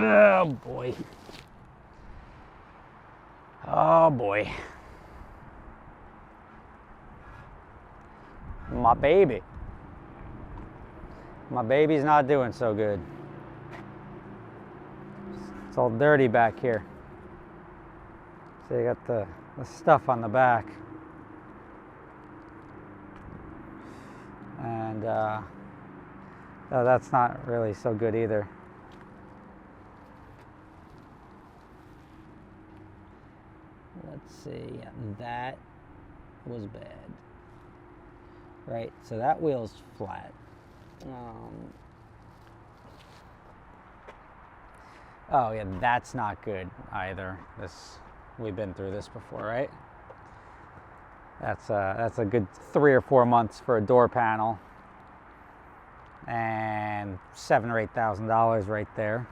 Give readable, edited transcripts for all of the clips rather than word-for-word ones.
Oh boy. Oh boy. My baby. My baby's not doing so good. It's all dirty back here. So you got the stuff on the back. And that's not really so good either. Let's see, that was bad. Right, so that wheel's flat. Oh yeah, that's not good either. We've been through this before, right? That's a good 3 or 4 months for a door panel, and $7,000 or $8,000 right there.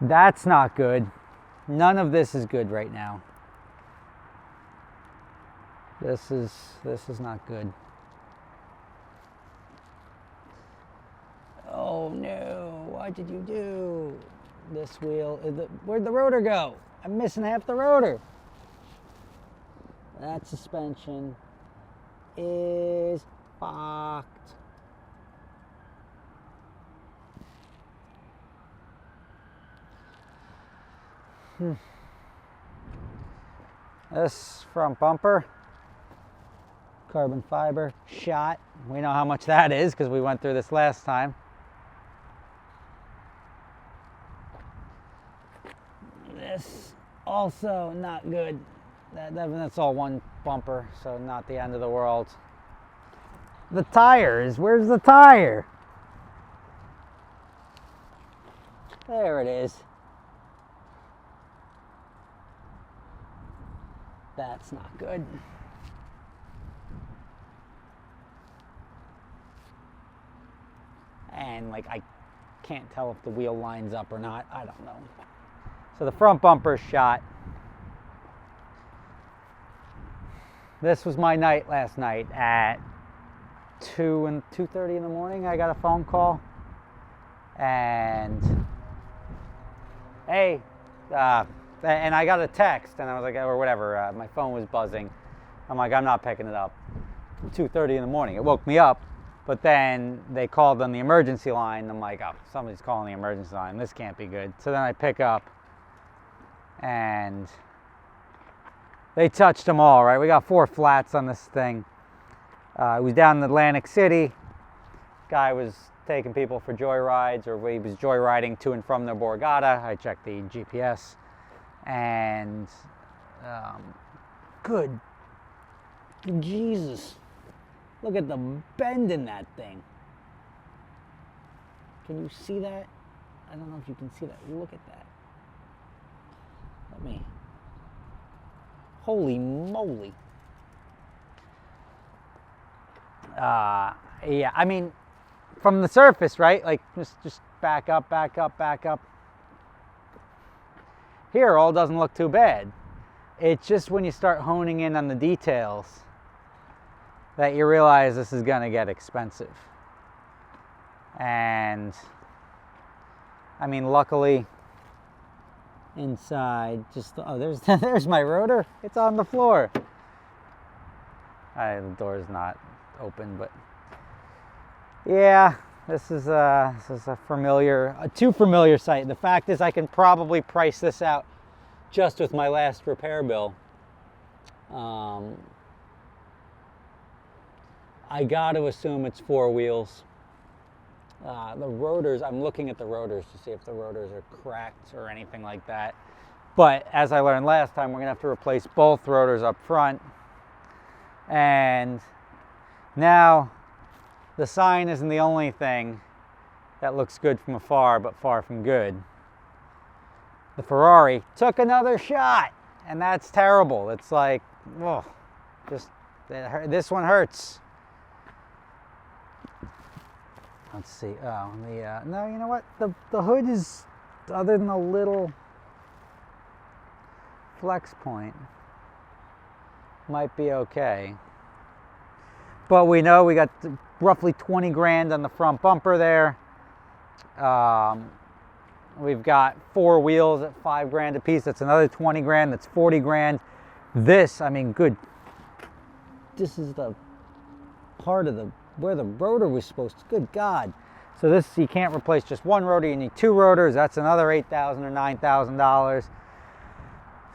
That's not good. None of this is good right now. This is not good. Oh no, what did you do? This wheel, where'd the rotor go? I'm missing half the rotor. That suspension is fucked. This front bumper, carbon fiber shot. We know how much that is because we went through this last time. This also not good. That's all one bumper, so not the end of the world. The tires, where's the tire? There it is. That's not good. And like, I can't tell if the wheel lines up or not. I don't know. So the front bumper shot. This was my night last night at 2:30 in the morning. I got a phone call, and hey, and I got a text, and I was like, or whatever. My phone was buzzing. I'm like, I'm not picking it up. 2:30 in the morning. It woke me up, but then they called on the emergency line. I'm like, oh, somebody's calling the emergency line. This can't be good. So then I pick up, and they touched them all, right? We got 4 flats on this thing. It was down in Atlantic City. Guy was taking people for joyrides, or he was joyriding to and from their Borgata. I checked the GPS, and good Jesus, look at the bend in that thing. Can you see that? I don't know if you can see that. Look at that. Let me. Holy moly. Yeah, I mean, from the surface, right? Like, just back up, back up, back up. Here, all doesn't look too bad. It's just when you start honing in on the details that you realize this is gonna get expensive. And, I mean, luckily, inside, there's my rotor. It's on the floor. The door's not open, but yeah, this is a too familiar sight. The fact is, I can probably price this out just with my last repair bill. I got to assume it's 4 wheels. The rotors, I'm looking at the rotors to see if the rotors are cracked or anything like that. But as I learned last time, we're gonna have to replace both rotors up front. And now the sign isn't the only thing that looks good from afar, but far from good. The Ferrari took another shot, and that's terrible. It's like, oh, this one hurts. Let's see. Oh, no, you know what? The hood is, other than a little flex point, might be okay. But we know we got roughly 20 grand on the front bumper there. We've got 4 wheels at 5 grand a piece. That's another 20 grand. That's 40 grand. This, I mean, good. This is the part of where the rotor was supposed to, good God. So this, you can't replace just one rotor, you need 2 rotors. That's another $8,000 or $9,000.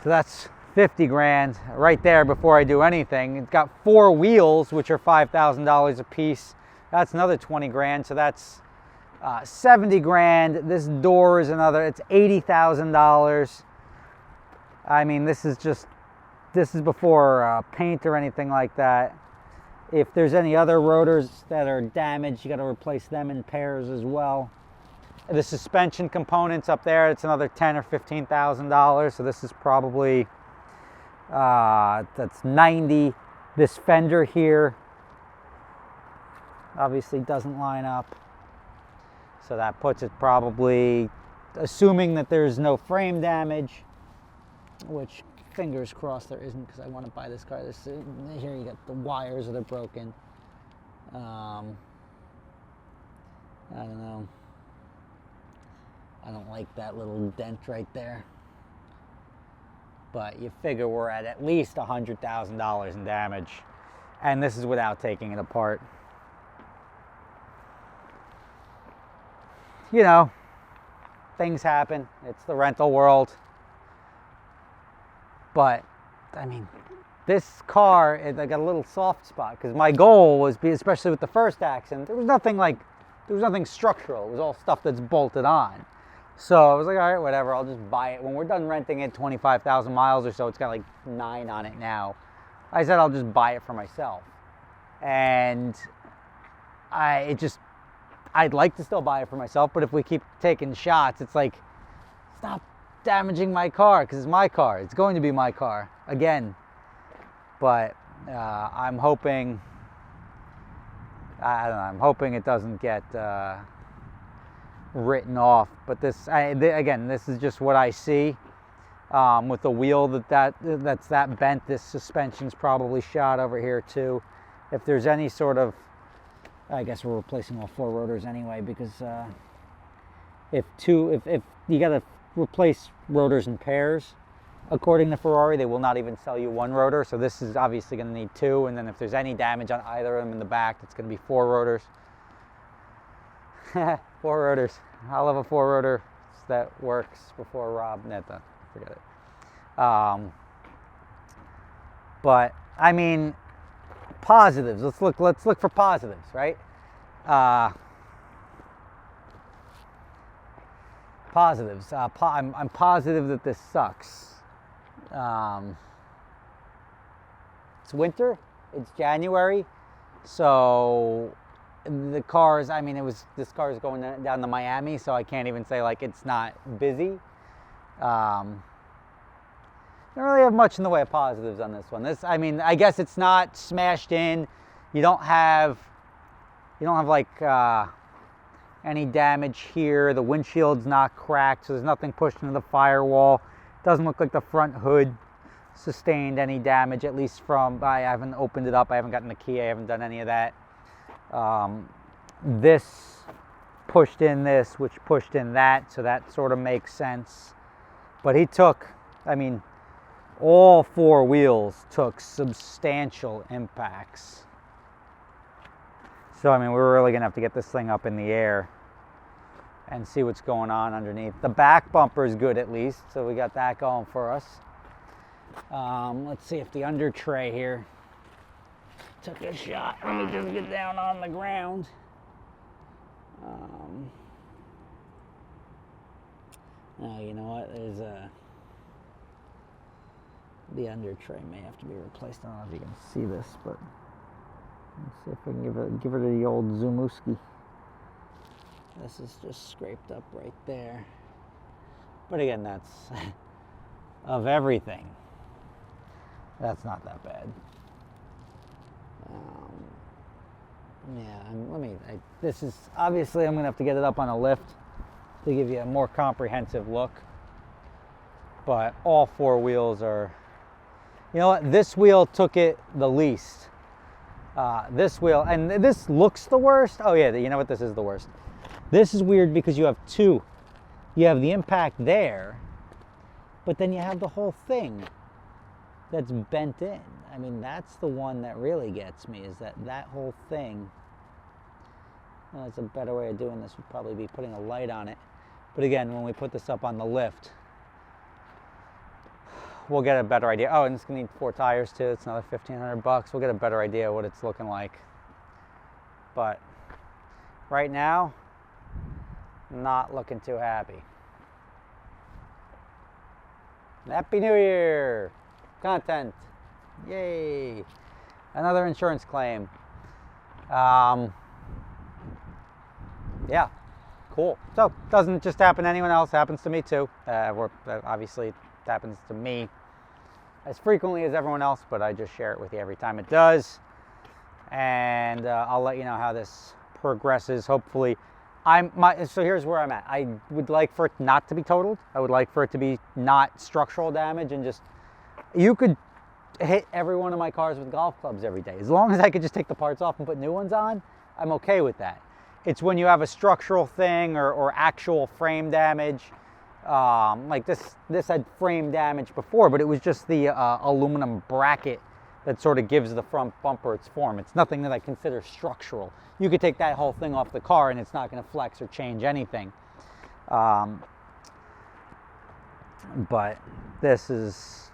So that's 50 grand right there before I do anything. It's got 4 wheels, which are $5,000 a piece. That's another 20 grand. So that's 70 grand. This door is another, it's $80,000. I mean, this is before paint or anything like that. If there's any other rotors that are damaged, you got to replace them in pairs as well. The suspension components up there, it's another $10,000 or $15,000. So this is probably, that's 90. This fender here obviously doesn't line up. So that puts it probably, assuming that there's no frame damage, which fingers crossed there isn't, because I want to buy this car. Here you got the wires that are broken. I don't know. I don't like that little dent right there. But you figure we're at least $100,000 in damage. And this is without taking it apart. You know, things happen. It's the rental world. But, I mean, this car, I got a little soft spot, because my goal was, especially with the first accident, there was nothing structural. It was all stuff that's bolted on. So I was like, all right, whatever, I'll just buy it. When we're done renting it, 25,000 miles or so, it's got like 9 on it now. I said I'll just buy it for myself. And I'd like to still buy it for myself, but if we keep taking shots, it's like, stop damaging my car, because it's my car. It's going to be my car again. But I'm hoping, I don't know, I'm hoping it doesn't get written off. But again, this is just what I see. With the wheel that's that bent, this suspension's probably shot over here too. If there's any sort of, I guess we're replacing all 4 rotors anyway, because if you gotta replace rotors in pairs, according to Ferrari, they will not even sell you 1 rotor. So this is obviously going to need 2, and then if there's any damage on either of them in the back, it's going to be 4 rotors. 4 rotors. I'll have a 4 rotor that works before Rob. Neta, forget it. But I mean, positives. Let's look for positives, right? Positives. I'm positive that this sucks. It's winter. It's January, so the cars. I mean, this car is going down to Miami, so I can't even say like it's not busy. Don't really have much in the way of positives on this one. I mean, I guess it's not smashed in. You don't have like any damage here. The windshield's not cracked, so there's nothing pushed into the firewall. Doesn't look like the front hood sustained any damage, at least from, I haven't opened it up, I haven't gotten the key, I haven't done any of that. This pushed in this, which pushed in that, so that sort of makes sense. But he took, I mean, all 4 wheels took substantial impacts. So, I mean, we're really going to have to get this thing up in the air and see what's going on underneath. The back bumper is good at least, so we got that going for us. Let's see if the under tray here took a shot. Let me just get down on the ground. Oh, you know what? There's the under tray may have to be replaced. I don't know if you can see this, but let's see if we can give it the old Zumuski. This is just scraped up right there. But again, that's of everything. That's not that bad. Yeah, this is, obviously I'm gonna have to get it up on a lift to give you a more comprehensive look. But all 4 wheels are, you know what, this wheel took it the least. This wheel, and this looks the worst. Oh yeah, you know what, this is the worst. This is weird because you have 2 you have the impact there, but then you have the whole thing that's bent in. I mean, that's the one that really gets me, is that whole thing. Well, that's a better way of doing this would probably be putting a light on it. But again, when we put this up on the lift, we'll get a better idea. Oh, and it's gonna need 4 tires too. It's another $1,500. We'll get a better idea of what it's looking like. But right now, not looking too happy. Happy New Year! Content. Yay! Another insurance claim. Yeah, cool. So, doesn't just happen to anyone else, happens to me too. Obviously, it happens to me as frequently as everyone else, but I just share it with you every time it does. And I'll let you know how this progresses. Hopefully, so here's where I'm at. I would like for it not to be totaled. I would like for it to be not structural damage, and just, you could hit every one of my cars with golf clubs every day. As long as I could just take the parts off and put new ones on, I'm okay with that. It's when you have a structural thing or actual frame damage. Like this had frame damage before, but it was just the aluminum bracket that sort of gives the front bumper its form. It's nothing that I consider structural. You could take that whole thing off the car and it's not going to flex or change anything. But this is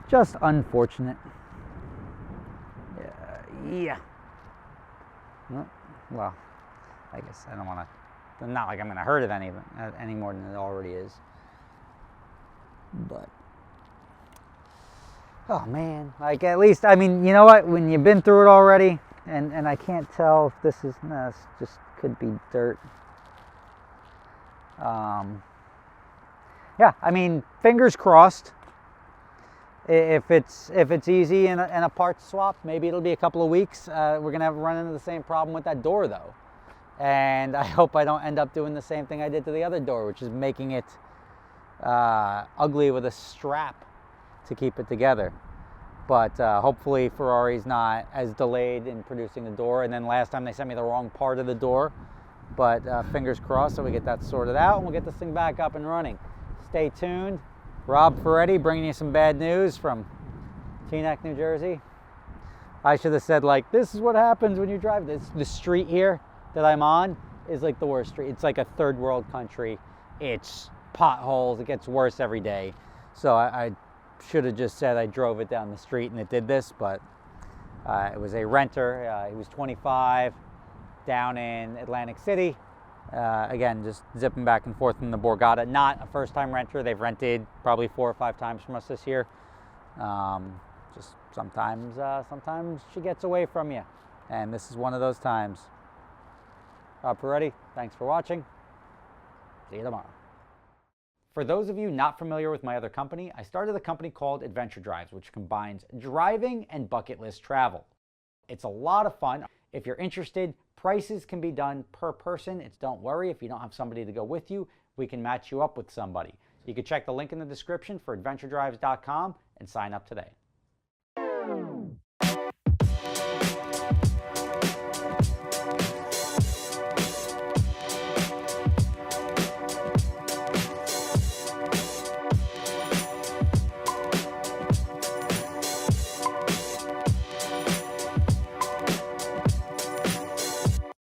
just unfortunate. Yeah. Well, I guess I don't want to. Not like I'm going to hurt it any more than it already is. But, oh man, like at least, I mean, you know what? When you've been through it already, and I can't tell if this is, no, this just could be dirt. Yeah, I mean, fingers crossed. If it's easy in a parts swap, maybe it'll be a couple of weeks. We're gonna run into the same problem with that door though. And I hope I don't end up doing the same thing I did to the other door, which is making it ugly with a strap to keep it together. But hopefully Ferrari's not as delayed in producing the door. And then last time they sent me the wrong part of the door. But fingers crossed that we get that sorted out and we'll get this thing back up and running. Stay tuned. Rob Ferrari bringing you some bad news from Teaneck, New Jersey. I should have said, like, this is what happens when you drive this. The street here that I'm on is like the worst street. It's like a third world country. It's potholes. It gets worse every day. So I should have just said I drove it down the street and it did this, but it was a renter. He was 25, down in Atlantic City. Again, just zipping back and forth in the Borgata. Not a first-time renter. They've rented probably 4 or 5 times from us this year. Just sometimes she gets away from you, and this is one of those times. Rob Ferrari, thanks for watching. See you tomorrow. For those of you not familiar with my other company, I started a company called Adventure Drives, which combines driving and bucket list travel. It's a lot of fun. If you're interested, prices can be done per person. Don't worry if you don't have somebody to go with you. We can match you up with somebody. You can check the link in the description for adventuredrives.com and sign up today.